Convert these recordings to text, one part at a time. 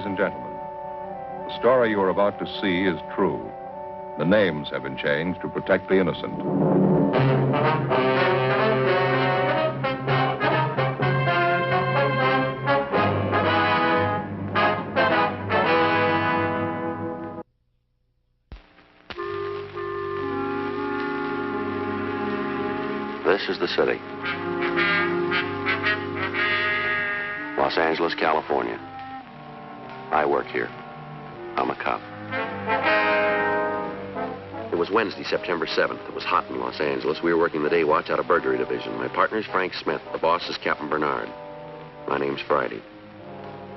Ladies and gentlemen, the story you are about to see is true. The names have been changed to protect the innocent. This is the city. Los Angeles, California. I work here. I'm a cop. It was Wednesday, September 7th. It was hot in Los Angeles. We were working the day watch out of burglary division. My partner's Frank Smith. The boss is Captain Bernard. My name's Friday.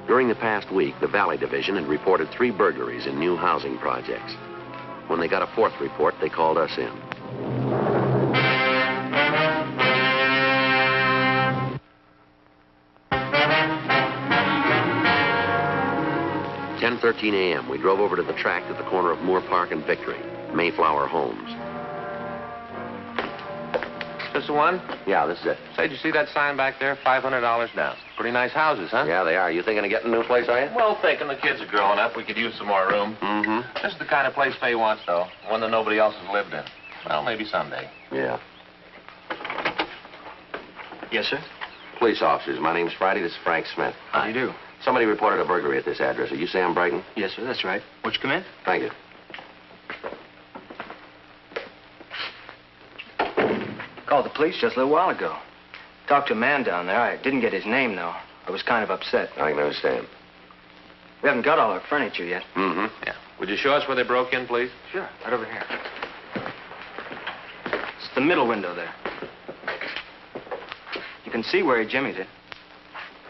During the past week, the Valley Division had reported 3 burglaries in new housing projects. When they got a 4th report, they called us in. 10:13 a.m. We drove over to the tract at the corner of Moore Park and Victory, Mayflower Homes. This the one? Yeah, this is it. Say, did you see that sign back there? $500 down. Pretty nice houses, huh? Yeah, they are. You thinking of getting a new place, are you? Well, thinking the kids are growing up. We could use some more room. Mm-hmm. This is the kind of place Faye wants, though. One that nobody else has lived in. Well, maybe someday. Yeah. Yes, sir? Police officers, my name's Friday. This is Frank Smith. How do you do? Somebody reported a burglary at this address. Are you Sam Brighton? Yes, sir, that's right. Won't you come in? Thank you. Called the police just a little while ago. Talked to a man down there. I didn't get his name, though. I was kind of upset. I can understand. We haven't got all our furniture yet. Mm-hmm. Yeah. Would you show us where they broke in, please? Sure, right over here. It's the middle window there. You can see where he jimmied it.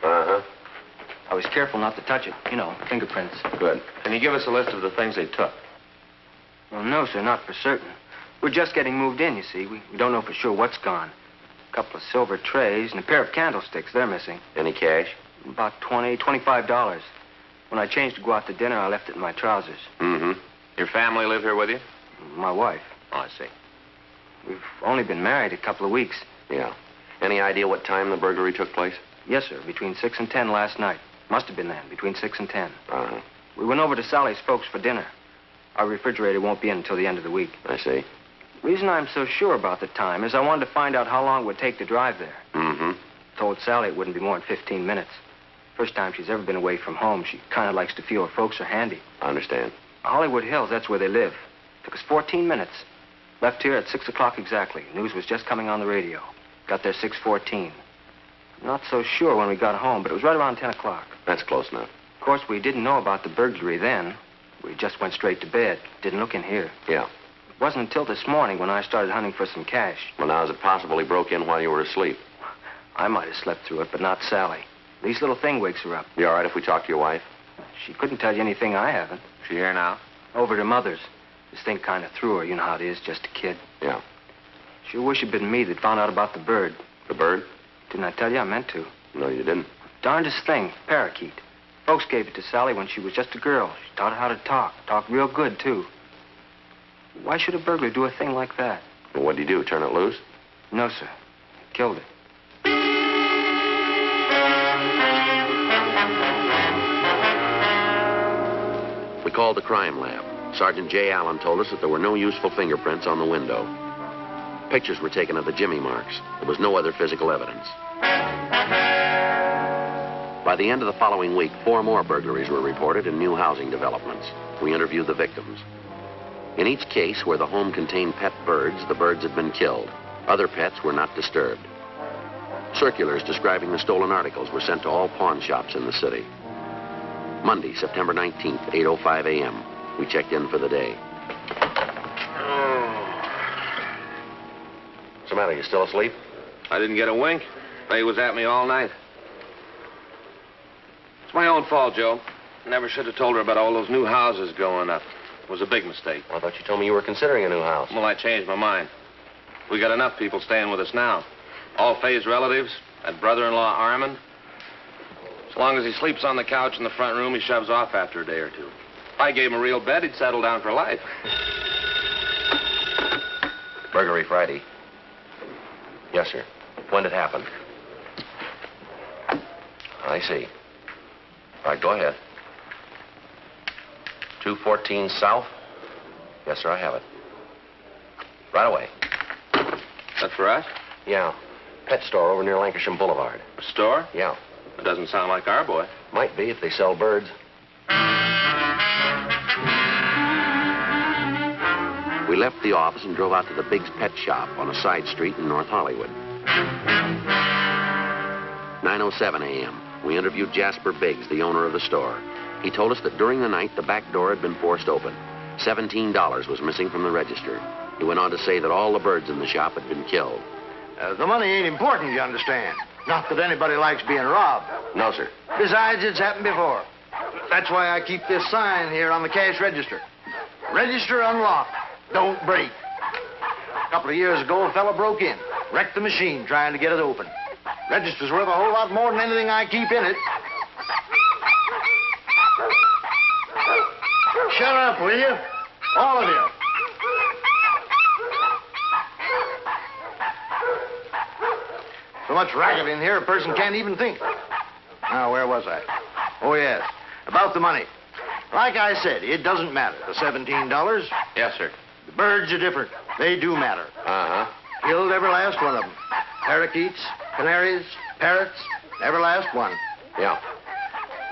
Uh-huh. I was careful not to touch it. You know, fingerprints. Good. Can you give us a list of the things they took? Well, no, sir, not for certain. We're just getting moved in, you see. We don't know for sure what's gone. A couple of silver trays and a pair of candlesticks. They're missing. Any cash? About $25. When I changed to go out to dinner, I left it in my trousers. Mm-hmm. Your family live here with you? My wife. Oh, I see. We've only been married a couple of weeks. Yeah. Any idea what time the burglary took place? Yes, sir, between 6 and 10 last night. Must have been then, between 6 and 10. Uh-huh. We went over to Sally's folks for dinner. Our refrigerator won't be in until the end of the week. I see. The reason I'm so sure about the time is I wanted to find out how long it would take to drive there. Mm-hmm. Told Sally it wouldn't be more than 15 minutes. First time she's ever been away from home. She kind of likes to feel her folks are handy. I understand. Hollywood Hills, that's where they live. Took us 14 minutes. Left here at 6 o'clock exactly. News was just coming on the radio. Got there 6:14. Not so sure when we got home, but it was right around 10 o'clock. That's close enough. Of course, we didn't know about the burglary then. We just went straight to bed. Didn't look in here. Yeah. It wasn't until this morning when I started hunting for some cash. Well, now, is it possible he broke in while you were asleep? I might have slept through it, but not Sally. This little thing wakes her up. You all right if we talk to your wife? She couldn't tell you anything I haven't. She here now? Over at her mother's. This thing kind of threw her. You know how it is, just a kid. Yeah. Sure wish it'd been me that found out about the bird. The bird? Didn't I tell you? I meant to. No, you didn't. Darndest thing, parakeet. Folks gave it to Sally when she was just a girl. She taught her how to talk. Talk real good, too. Why should a burglar do a thing like that? Well, what'd he do, turn it loose? No, sir. He killed it. We called the crime lab. Sergeant J. Allen told us that there were no useful fingerprints on the window. Pictures were taken of the jimmy marks. There was no other physical evidence. By the end of the following week, 4 more burglaries were reported in new housing developments. We interviewed the victims. In each case where the home contained pet birds, the birds had been killed. Other pets were not disturbed. Circulars describing the stolen articles were sent to all pawn shops in the city. Monday, September 19th, 8:05 a.m. We checked in for the day. What's the matter? You still asleep? I didn't get a wink. Faye was at me all night. It's my own fault, Joe. Never should have told her about all those new houses going up. It was a big mistake. Well, I thought you told me you were considering a new house. Well, I changed my mind. We got enough people staying with us now. All Faye's relatives, that brother-in-law Armand. As long as he sleeps on the couch in the front room, he shoves off after a day or two. If I gave him a real bed, he'd settle down for life. Burglary Friday. Yes, sir. When did it happen? I see. All right, go ahead. 214 South? Yes, sir, I have it. Right away. That for us? Yeah. Pet store over near Lancashire Boulevard. A store? Yeah. It doesn't sound like our boy. Might be if they sell birds. We left the office and drove out to the Biggs Pet Shop on a side street in North Hollywood. 9:07 a.m. We interviewed Jasper Biggs, the owner of the store. He told us that during the night, the back door had been forced open. $17 was missing from the register. He went on to say that all the birds in the shop had been killed. The money ain't important, you understand. Not that anybody likes being robbed. No, sir. Besides, it's happened before. That's why I keep this sign here on the cash register. Register unlocked. Don't break. A couple of years ago, a fella broke in, wrecked the machine trying to get it open. Register's worth a whole lot more than anything I keep in it. Shut up, will you? All of you. So much racket in here, a person can't even think. Now, where was I? Oh, yes. About the money. Like I said, it doesn't matter. The $17. Yes, sir. The birds are different. They do matter. Uh-huh. Killed every last one of them. Parakeets, canaries, parrots, every last one. Yeah.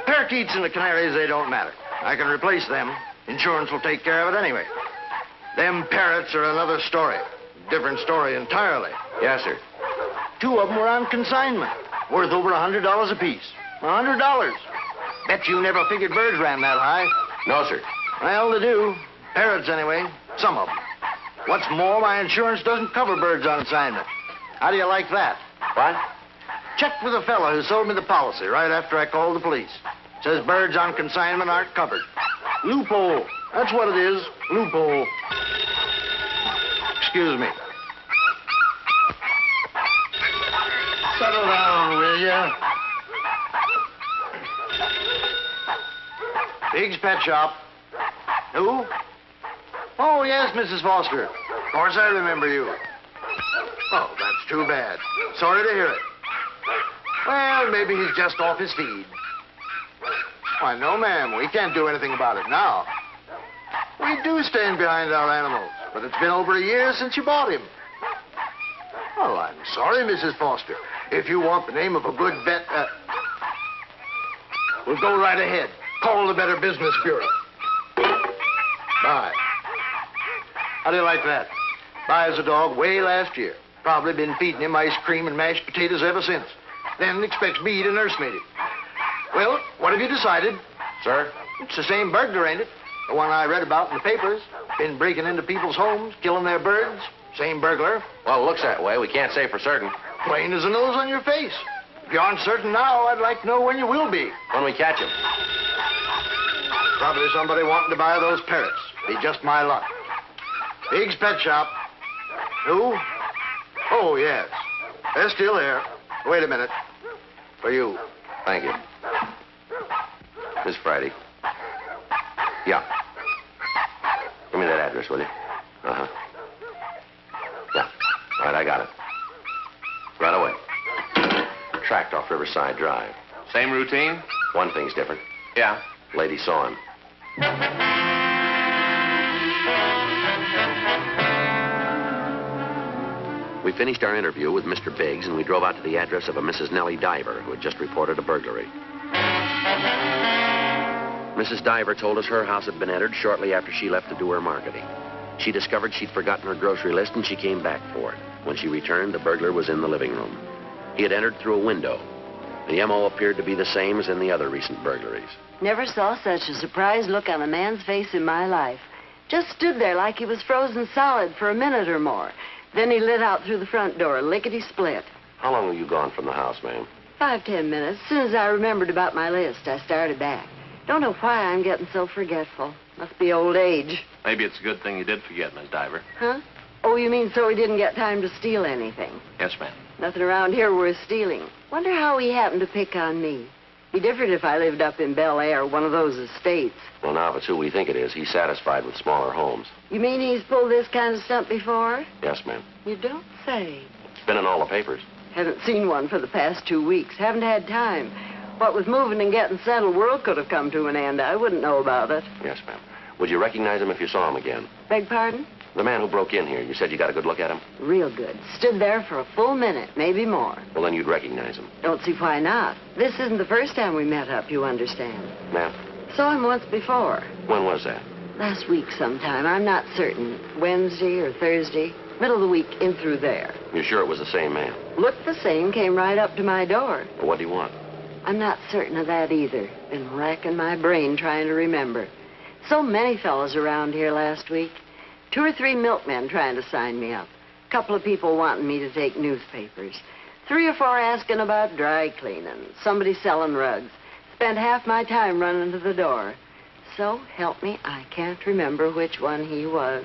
Parakeets and the canaries, they don't matter. I can replace them. Insurance will take care of it anyway. Them parrots are another story. Different story entirely. Yes, sir. 2 of them were on consignment, worth over $100 apiece. $100. Bet you never figured birds ran that high. No, sir. Well, they do. Parrots, anyway. Some of them. What's more, my insurance doesn't cover birds on assignment. How do you like that? What? Checked with a fella who sold me the policy right after I called the police. Says birds on consignment aren't covered. Loophole. That's what it is. Loophole. Excuse me. Settle down, will ya? Biggs Pet Shop. Who? Oh, yes, Mrs. Foster. Of course I remember you. Oh, that's too bad. Sorry to hear it. Well, maybe he's just off his feed. Why, no, ma'am. We can't do anything about it now. We do stand behind our animals, but it's been over a year since you bought him. Well, I'm sorry, Mrs. Foster. If you want the name of a good vet, we'll go right ahead. Call the Better Business Bureau. Bye. How do you like that? Buys a dog way last year. Probably been feeding him ice cream and mashed potatoes ever since. Then expects me to nursemaid him. Well, what have you decided? Sir? It's the same burglar, ain't it? The one I read about in the papers. Been breaking into people's homes, killing their birds. Same burglar. Well, it looks that way. We can't say for certain. Plain as a nose on your face. If you aren't certain now, I'd like to know when you will be. When we catch him. Probably somebody wanting to buy those parrots. Be just my luck. Biggs Pet Shop. Who? Oh, yes. They're still there. Wait a minute. For you. Thank you. Miss Friday. Yeah. Give me that address, will you? Uh-huh. Yeah. All right, I got it. Right away. Tracked off Riverside Drive. Same routine? One thing's different. Yeah. Lady saw him. We finished our interview with Mr. Biggs, and we drove out to the address of a Mrs. Nellie Diver, who had just reported a burglary. Mrs. Diver told us her house had been entered shortly after she left to do her marketing. She discovered she'd forgotten her grocery list, and she came back for it. When she returned, the burglar was in the living room. He had entered through a window. The M.O. appeared to be the same as in the other recent burglaries. Never saw such a surprised look on a man's face in my life. Just stood there like he was frozen solid for a minute or more. Then he lit out through the front door, lickety-split. How long were you gone from the house, ma'am? 5-10 minutes. As soon as I remembered about my list, I started back. Don't know why I'm getting so forgetful. Must be old age. Maybe it's a good thing you did forget, Miss Diver. Huh? Oh, you mean so he didn't get time to steal anything? Yes, ma'am. Nothing around here worth stealing. Wonder how he happened to pick on me. Be different if I lived up in Bel Air, one of those estates. Well, now, if it's who we think it is, he's satisfied with smaller homes. You mean he's pulled this kind of stunt before? Yes, ma'am. You don't say. It's been in all the papers. Haven't seen one for the past 2 weeks. Haven't had time. What with moving and getting settled, world could have come to an end. I wouldn't know about it. Yes, ma'am. Would you recognize him if you saw him again? Beg pardon? The man who broke in here. You said you got a good look at him? Real good. Stood there for a full minute, maybe more. Well, then you'd recognize him. Don't see why not. This isn't the first time we met up, you understand. Ma'am? Saw him once before. When was that? Last week sometime. I'm not certain. Wednesday or Thursday. Middle of the week, in through there. You're sure it was the same man? Looked the same, came right up to my door. Well, what do you want? I'm not certain of that either. Been racking my brain trying to remember. So many fellows around here last week. 2 or 3 milkmen trying to sign me up. A couple of people wanting me to take newspapers. 3 or 4 asking about dry cleaning. Somebody selling rugs. Spent half my time running to the door. So, help me, I can't remember which one he was.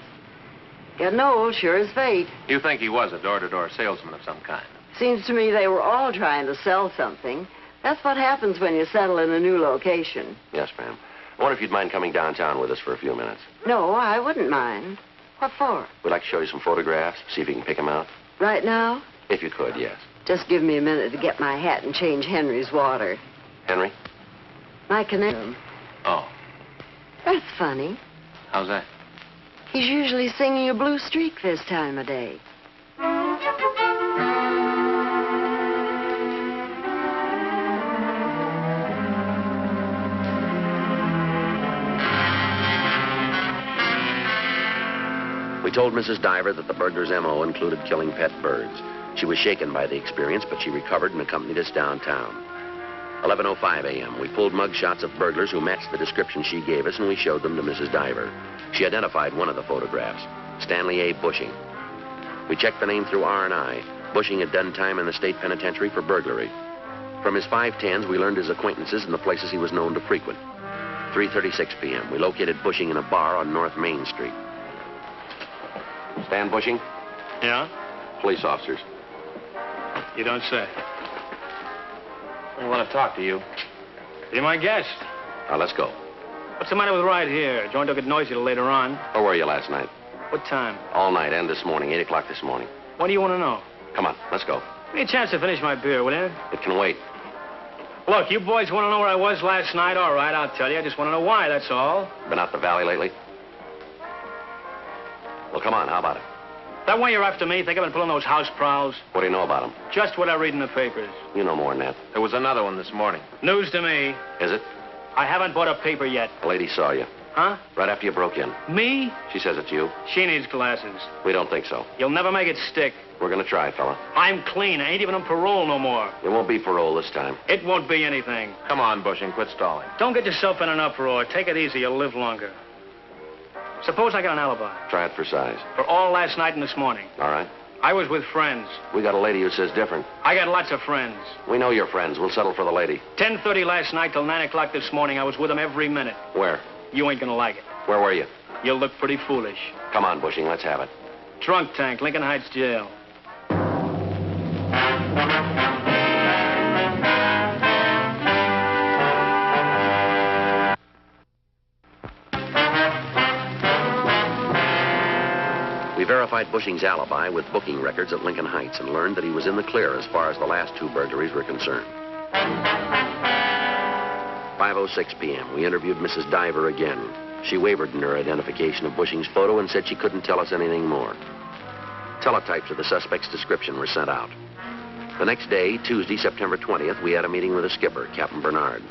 Getting old, sure as fate. You think he was a door-to-door salesman of some kind? Seems to me they were all trying to sell something. That's what happens when you settle in a new location. Yes, ma'am. I wonder if you'd mind coming downtown with us for a few minutes. No, I wouldn't mind. What for? We'd like to show you some photographs, see if you can pick them out. Right now? If you could, yes. Just give me a minute to get my hat and change Henry's water. Henry? My connection. Oh, That's funny. how's that? He's usually singing a blue streak this time of day. We told Mrs. Diver that the burglar's M.O. included killing pet birds. She was shaken by the experience, but she recovered and accompanied us downtown. 11:05 a.m. We pulled mug shots of burglars who matched the description she gave us, and we showed them to Mrs. Diver. She identified one of the photographs, Stanley A. Bushing. We checked the name through R&I. Bushing had done time in the state penitentiary for burglary. From his 510s, we learned his acquaintances and the places he was known to frequent. 3:36 p.m. We located Bushing in a bar on North Main Street. Stan Bushing? Yeah? Police officers. You don't say. I want to talk to you. You're my guest. Now, let's go. What's the matter with right here? Joint will get noisy till later on. Where were you last night? What time? All night and this morning, 8 o'clock this morning. What do you want to know? Come on, let's go. Give me a chance to finish my beer, will you? It can wait. Look, you boys want to know where I was last night? All right, I'll tell you. I just want to know why, that's all. Been out the valley lately? Well, come on, how about it? That way you're after me? Think I've been pulling those house prowls? What do you know about them? Just what I read in the papers. You know more than that. There was another one this morning. News to me. Is it? I haven't bought a paper yet. A lady saw you. Huh? Right after you broke in. Me? She says it's you. She needs glasses. We don't think so. You'll never make it stick. We're gonna try, fella. I'm clean. I ain't even on parole no more. It won't be parole this time. It won't be anything. Come on, Bushing, quit stalling. Don't get yourself in an uproar. Take it easy. You'll live longer. Suppose I got an alibi. Try it for size. For all last night and this morning. All right? I was with friends. We got a lady who says different. I got lots of friends. We know your friends. We'll settle for the lady. 10:30 last night till 9 o'clock this morning. I was with them every minute. Where? You ain't gonna like it. Where were you? You'll look pretty foolish. Come on, Bushing, let's have it. Trunk tank, Lincoln Heights Jail. We verified Bushing's alibi with booking records at Lincoln Heights and learned that he was in the clear as far as the last 2 burglaries were concerned. 5:06 p.m. We interviewed Mrs. Diver again. She wavered in her identification of Bushing's photo and said she couldn't tell us anything more. Teletypes of the suspect's description were sent out. The next day, Tuesday, September 20th, we had a meeting with the skipper, Captain Bernard.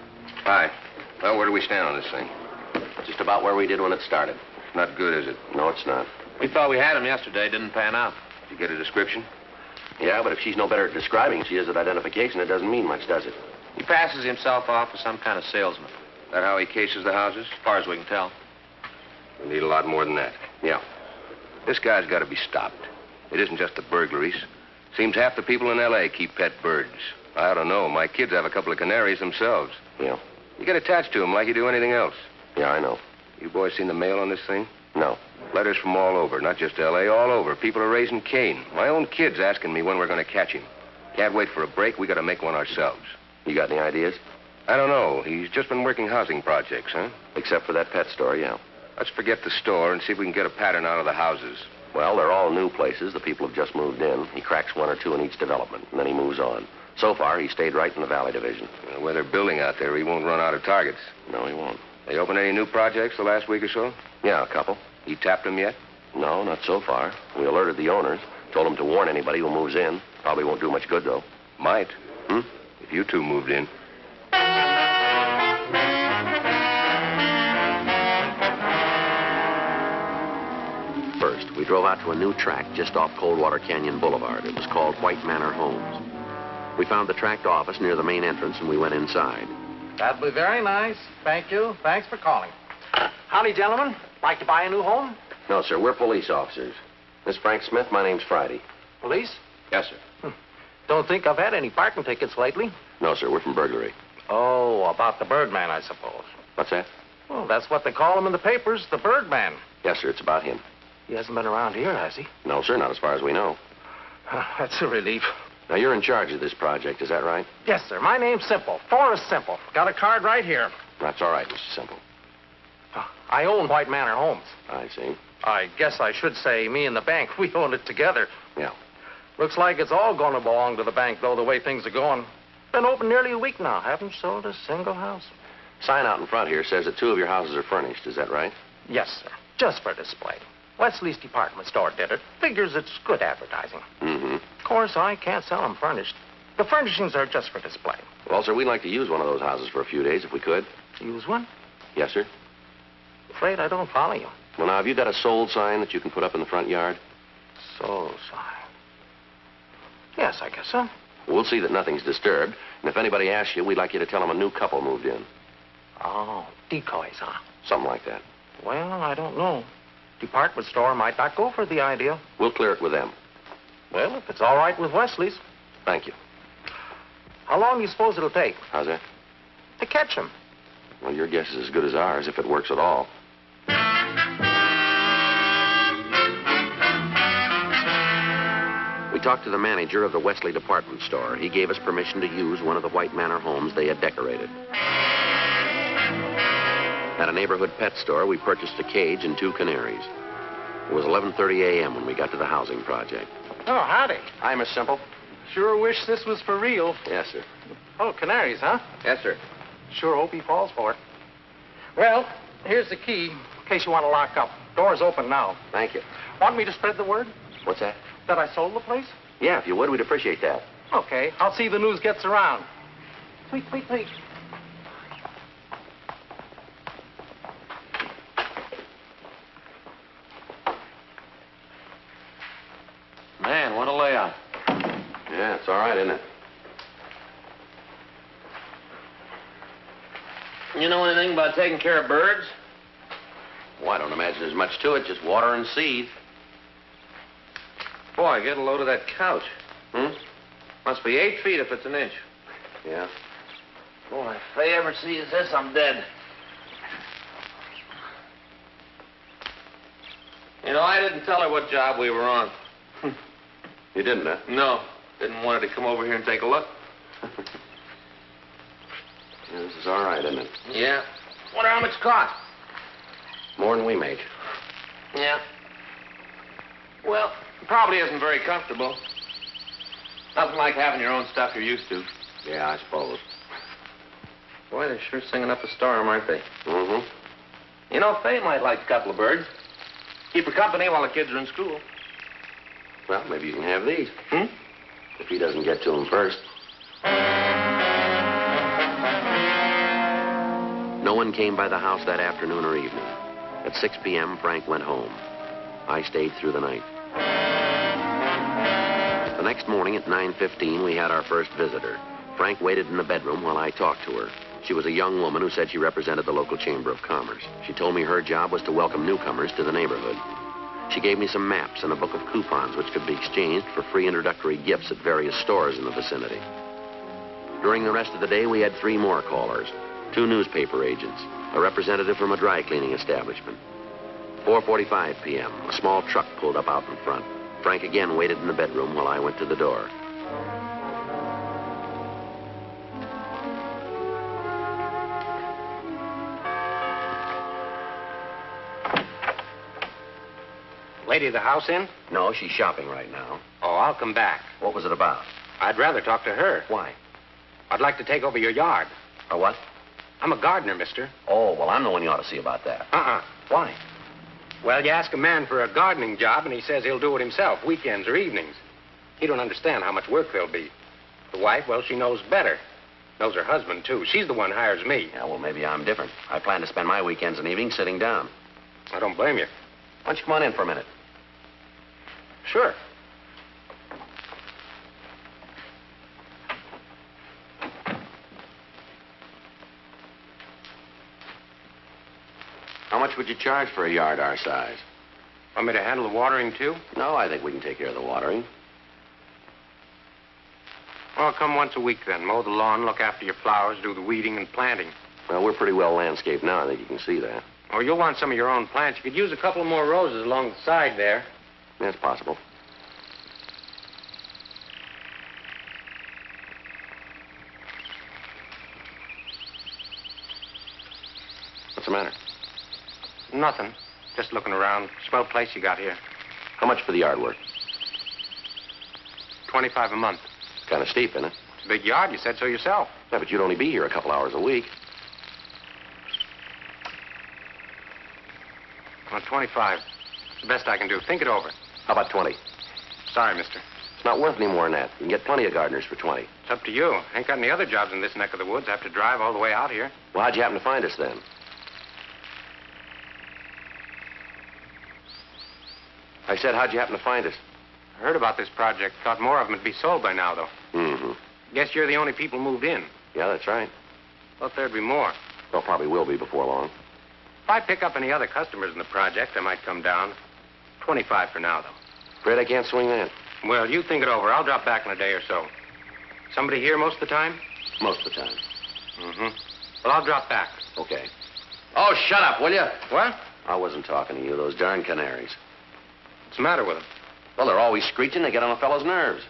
Hi. Well, where do we stand on this thing? Just about where we did when it started. Not good, is it? No, it's not. We thought we had him yesterday, didn't pan out. Did you get a description? Yeah, but if she's no better at describing she is at identification, it doesn't mean much, does it? He passes himself off as some kind of salesman, That how he cases the houses? as far as we can tell. We need a lot more than that. Yeah. This guy's got to be stopped. It isn't just the burglaries. Seems half the people in L.A. keep pet birds. I don't know. My kids have a couple of canaries themselves. Yeah. You get attached to them like you do anything else. Yeah, I know. You boys seen the mail on this thing? No. Letters from all over, not just L.A., all over. People are raising Cain. My own kid's asking me when we're going to catch him. Can't wait for a break. We got to make one ourselves. You got any ideas? I don't know. He's just been working housing projects, huh? Except for that pet store, yeah. Let's forget the store and see if we can get a pattern out of the houses. Well, they're all new places. The people have just moved in. He cracks 1 or 2 in each development, and then he moves on. So far, he stayed right in the Valley Division. Where they're building out there, he won't run out of targets. No, he won't. They opened any new projects the last week or so? Yeah, a couple. You tapped them yet? No, not so far. We alerted the owners. Told them to warn anybody who moves in. Probably won't do much good, though. Might. Hmm? If you two moved in. First, we drove out to a new tract just off Coldwater Canyon Boulevard. It was called White Manor Homes. We found the tract office near the main entrance, and we went inside. That'll be very nice. Thank you. Thanks for calling. Howdy, gentlemen. Like to buy a new home? No, sir, we're police officers. Miss Frank Smith, my name's Friday. Police? Yes, sir. Don't think I've had any parking tickets lately. No, sir, we're from burglary. Oh, about the Birdman, I suppose. What's that? Well, that's what they call him in the papers, the Birdman. Yes, sir, it's about him. He hasn't been around here, has he? No, sir, not as far as we know. That's a relief. Now, you're in charge of this project, is that right? Yes, sir. My name's Simple. Forrest Simple. Got a card right here. That's all right, Mr. Simple. I own White Manor Homes. I see. I guess I should say me and the bank, we own it together. Yeah. Looks like it's all going to belong to the bank, though, the way things are going. Been open nearly a week now. Haven't sold a single house. Sign out in front here says that 2 of your houses are furnished, is that right? Yes, sir. Just for display. Wesley's department store did it. Figures it's good advertising. Mm-hmm. Of course, I can't sell them furnished. The furnishings are just for display. Well, sir, we'd like to use one of those houses for a few days if we could. Use one? Yes, sir. Afraid I don't follow you. Well, now, have you got a sold sign that you can put up in the front yard? Sold sign. Yes, I guess so. We'll see that nothing's disturbed. And if anybody asks you, we'd like you to tell them a new couple moved in. Oh, decoys, huh? Something like that. Well, I don't know. Department store might not go for the idea. We'll clear it with them. Well, if it's all right with Wesley's. Thank you. How long do you suppose it'll take How's that? to catch him? Well, your guess is as good as ours, if it works at all. We talked to the manager of the Wesley department store. He gave us permission to use one of the White Manor homes they had decorated. At a neighborhood pet store, we purchased a cage and 2 canaries. It was 11:30 a.m. when we got to the housing project. Oh, howdy. Hi, Miss Simple. Sure wish this was for real. Yes, sir. Oh, canaries, huh? Yes, sir. Sure hope he falls for it. Well, here's the key in case you want to lock up. Door's open now. Thank you. Want me to spread the word What's that? that I sold the place? Yeah, if you would, we'd appreciate that. Okay, I'll see the news gets around. Sweet, sweet, sweet. Man, what a layout. Yeah, it's all right, isn't it? You know anything about taking care of birds? Well, I don't imagine there's much to it. Just water and seed. Boy, get a load of that couch. Hmm? Must be 8 feet if it's an inch. Yeah. Boy, if they ever sees this, I'm dead. You know, I didn't tell her what job we were on. You didn't, huh? No. Didn't want her to come over here and take a look. Yeah, this is all right, isn't it? Yeah. Wonder how much it cost. More than we make. Yeah. Well, it probably isn't very comfortable. Nothing like having your own stuff you're used to. Yeah, I suppose. Boy, they're sure singing up a storm, aren't they? Mm-hmm. You know, Fay might like a couple of birds. Keep her company while the kids are in school. Well, maybe you can have these. Hmm? If he doesn't get to them first. No one came by the house that afternoon or evening. At 6 p.m., Frank went home. I stayed through the night. The next morning at 9:15, we had our first visitor. Frank waited in the bedroom while I talked to her. She was a young woman who said she represented the local Chamber of Commerce. She told me her job was to welcome newcomers to the neighborhood. She gave me some maps and a book of coupons which could be exchanged for free introductory gifts at various stores in the vicinity. During the rest of the day, we had 3 more callers. 2 newspaper agents, a representative from a dry cleaning establishment. 4:45 p.m., a small truck pulled up out in front. Frank again waited in the bedroom while I went to the door. Lady of the house in? No, she's shopping right now. Oh, I'll come back. What was it about? I'd rather talk to her. Why? I'd like to take over your yard. A what? I'm a gardener, mister. Oh, well, I'm the one you ought to see about that. Why? Well, you ask a man for a gardening job, and he says he'll do it himself, weekends or evenings. He don't understand how much work there'll be. The wife, well, she knows better. Knows her husband, too. She's the one who hires me. Yeah, well, maybe I'm different. I plan to spend my weekends and evenings sitting down. I don't blame you. Why don't you come on in for a minute? Sure. How much would you charge for a yard our size? Want me to handle the watering, too? No, I think we can take care of the watering. Well, come once a week, then. Mow the lawn, look after your flowers, do the weeding and planting. Well, we're pretty well landscaped now. I think you can see that. Oh, you'll want some of your own plants. You could use a couple more roses along the side there. That's possible. What's the matter? Nothing. Just looking around. Swell place you got here. How much for the yard work? $25 a month. Kind of steep, isn't it? It's a big yard. You said so yourself. Yeah, but you'd only be here a couple hours a week. Well, 25. It's the best I can do. Think it over. How about 20? Sorry, mister. It's not worth any more than that. You can get plenty of gardeners for 20. It's up to you. Ain't got any other jobs in this neck of the woods. I have to drive all the way out here. Well, how'd you happen to find us then? I said, how'd you happen to find us? I heard about this project. Thought more of them would be sold by now, though. Mm-hmm. Guess you're the only people moved in. Yeah, that's right. Thought there'd be more. Well, probably will be before long. If I pick up any other customers in the project, I might come down. 25 for now, though. Afraid I can't swing that. Well, you think it over. I'll drop back in a day or so. Somebody here most of the time? Most of the time. Mm-hmm. Well, I'll drop back. Okay. Oh, shut up, will you? What? I wasn't talking to you, those darn canaries. What's the matter with them? Well, they're always screeching. They get on a fellow's nerves.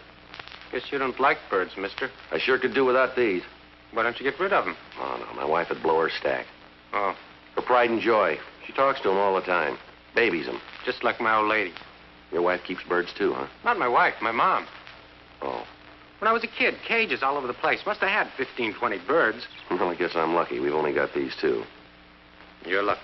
Guess you don't like birds, mister. I sure could do without these. Why don't you get rid of them? Oh, no, my wife would blow her stack. Oh, Her pride and joy. She talks to them all the time. Babies them. just like my old lady. Your wife keeps birds, too, huh? Not my wife, my mom. Oh. When I was a kid, cages all over the place. Must have had 15, 20 birds. Well, I guess I'm lucky. We've only got these two. You're lucky.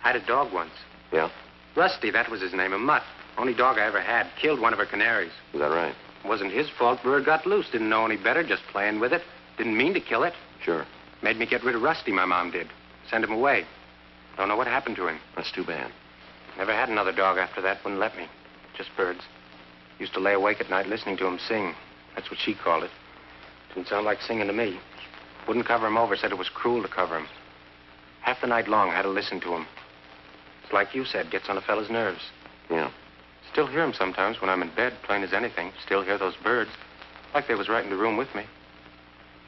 I had a dog once. Yeah? Rusty, that was his name, a mutt. Only dog I ever had. Killed one of her canaries. Is that right? Wasn't his fault. Bird got loose. Didn't know any better. Just playing with it. Didn't mean to kill it. Sure. Made me get rid of Rusty, my mom did. Send him away. Don't know what happened to him. That's too bad. Never had another dog after that. Wouldn't let me. Just birds. Used to lay awake at night listening to him sing. That's what she called it. Didn't sound like singing to me. Wouldn't cover him over. Said it was cruel to cover him. Half the night long, had to listen to him. It's like you said, gets on a fella's nerves. Yeah. Still hear him sometimes when I'm in bed, plain as anything. Still hear those birds. Like they was right in the room with me.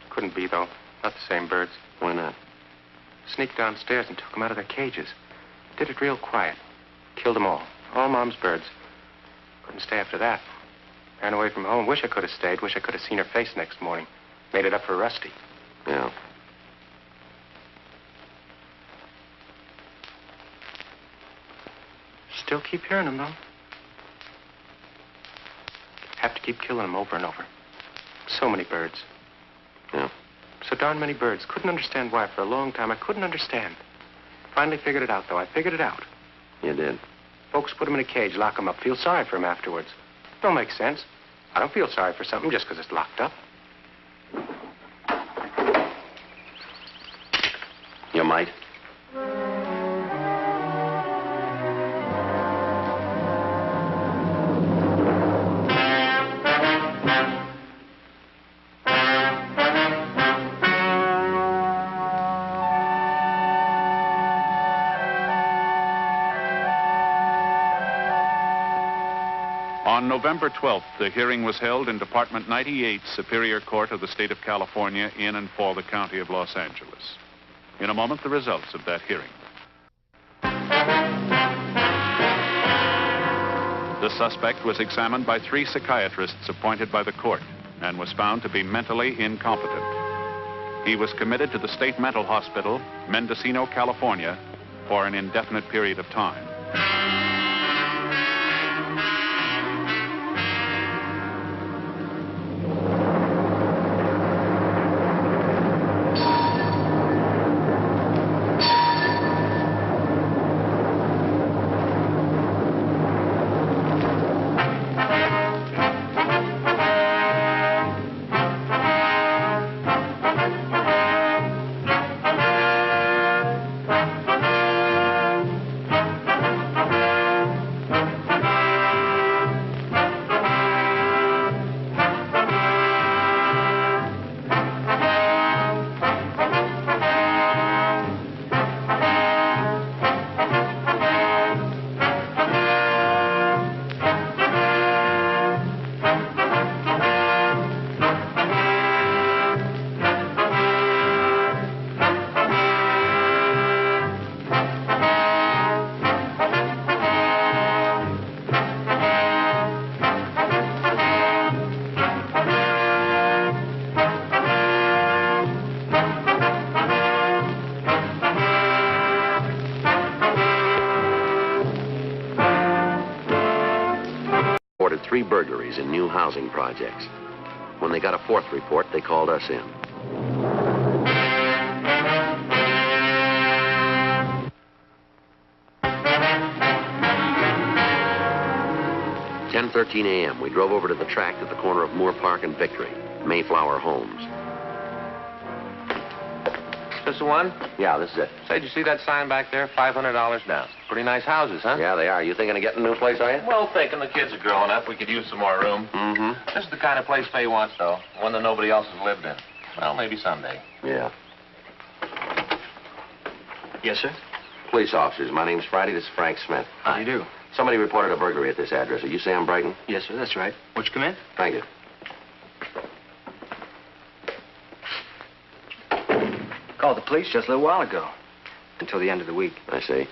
Couldn't be, though. Not the same birds. Why not? Sneaked downstairs and took them out of their cages. Did it real quiet. Killed them all. All Mom's birds. Couldn't stay after that. Ran away from home. Wish I could have stayed. Wish I could have seen her face next morning. Made it up for Rusty. Yeah. Still keep hearing them, though. Have to keep killing them over and over. So many birds. Yeah. So darn many birds. Couldn't understand why for a long time. I couldn't understand. Finally figured it out, though. I figured it out. You did. Folks put them in a cage, lock them up, feel sorry for them afterwards. Don't make sense. I don't feel sorry for something just because it's locked up. You might. On November 12th, the hearing was held in Department 98, Superior Court of the State of California, in and for the County of Los Angeles. In a moment, the results of that hearing. The suspect was examined by 3 psychiatrists appointed by the court and was found to be mentally incompetent. He was committed to the State Mental Hospital, Mendocino, California, for an indefinite period of time. reported 3 burglaries in new housing projects. When they got a 4th report, they called us in. 10:13 a.m., we drove over to the tract at the corner of Moore Park and Victory, Mayflower Homes. This the one? Yeah, this is it. Say, did you see that sign back there? $500 down. Pretty nice houses, huh? Yeah, they are. You thinking of getting a new place, are you? Well, thinking the kids are growing up. We could use some more room. Mm-hmm. This is the kind of place Faye wants, though. One that nobody else has lived in. Well, maybe someday. Yeah. Yes, sir? Police officers, my name's Friday. This is Frank Smith. How do you do? Somebody reported a burglary at this address. Are you Sam Brighton? Yes, sir, that's right. Won't you come in? Thank you. Called the police just a little while ago. Until the end of the week. I see.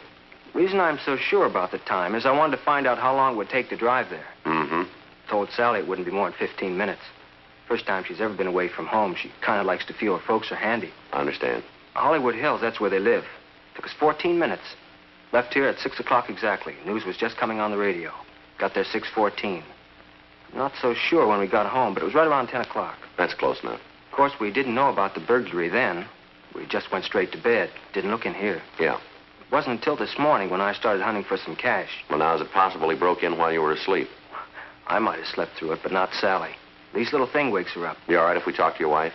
Reason I'm so sure about the time is I wanted to find out how long it would take to drive there. Mm-hmm. Told Sally it wouldn't be more than 15 minutes. First time she's ever been away from home. She kind of likes to feel her folks are handy. I understand. Hollywood Hills, that's where they live. Took us 14 minutes. Left here at 6 o'clock exactly. News was just coming on the radio. Got there 6:14. Not so sure when we got home, but it was right around 10 o'clock. That's close enough. Of course, we didn't know about the burglary then. We just went straight to bed. Didn't look in here. Yeah. It wasn't until this morning when I started hunting for some cash. Well, now, is it possible he broke in while you were asleep? I might have slept through it, but not Sally. These little thing wakes her up. You all right if we talk to your wife?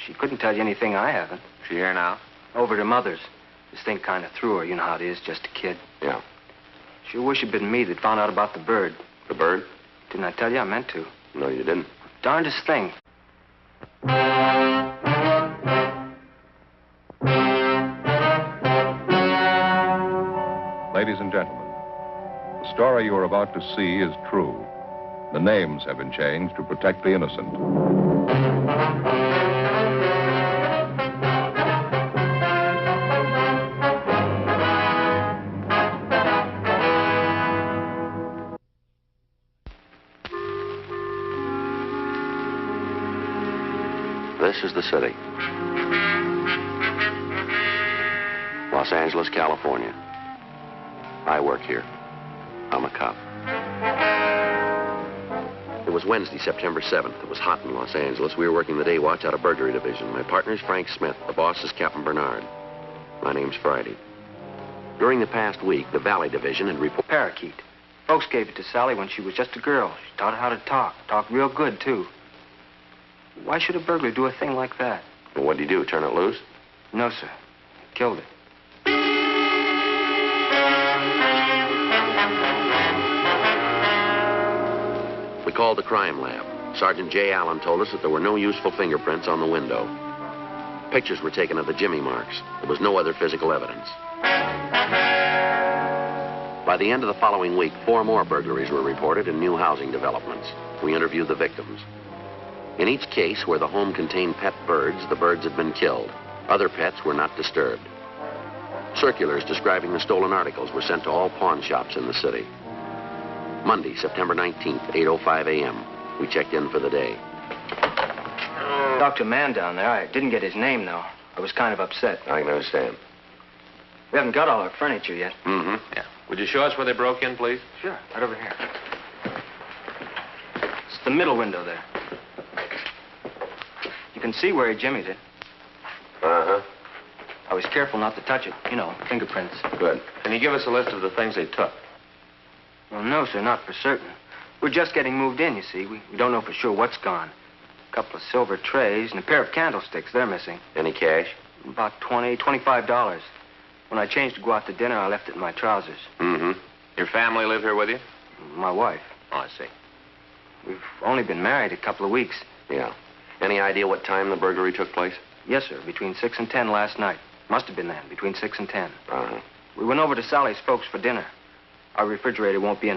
She couldn't tell you anything I haven't. She here now? Over to Mother's. This thing kind of threw her. You know how it is, just a kid. Yeah. Sure wish it'd been me that found out about the bird. The bird? Didn't I tell you? I meant to. No, you didn't. Darndest thing. Ladies and gentlemen, the story you are about to see is true. The names have been changed to protect the innocent. This is the city. Los Angeles, California. I work here. I'm a cop. It was Wednesday, September 7th. It was hot in Los Angeles. We were working the day watch out of burglary division. My partner's Frank Smith. The boss is Captain Bernard. My name's Friday. During the past week, the Valley Division had reported... Parakeet. Folks gave it to Sally when she was just a girl. She taught her how to talk. Talk real good, too. Why should a burglar do a thing like that? Well, what'd he do, turn it loose? No, sir. He killed it. We called the crime lab. Sergeant J. Allen told us that there were no useful fingerprints on the window. Pictures were taken of the jimmy marks. There was no other physical evidence. By the end of the following week, 4 more burglaries were reported in new housing developments. We interviewed the victims. In each case where the home contained pet birds, the birds had been killed. Other pets were not disturbed. Circulars describing the stolen articles were sent to all pawn shops in the city. Monday, September 19th, 8:05 a.m. We checked in for the day. Talked to a man down there. I didn't get his name, though. I was kind of upset. I can understand. We haven't got all our furniture yet. Mm-hmm. Yeah. Would you show us where they broke in, please? Sure. Right over here. It's the middle window there. You can see where he jimmied it. Uh-huh. I was careful not to touch it. You know, fingerprints. Good. Can you give us a list of the things they took? Well, no, sir, not for certain. We're just getting moved in, you see. We don't know for sure what's gone. A couple of silver trays and a pair of candlesticks. They're missing. Any cash? About $25. When I changed to go out to dinner, I left it in my trousers. Mm-hmm. Your family live here with you? My wife. Oh, I see. We've only been married a couple of weeks. Yeah. Any idea what time the burglary took place? Yes, sir. Between 6 and 10 last night. Must have been then, between 6 and 10. Uh-huh. We went over to Sally's folks for dinner. Our refrigerator won't be in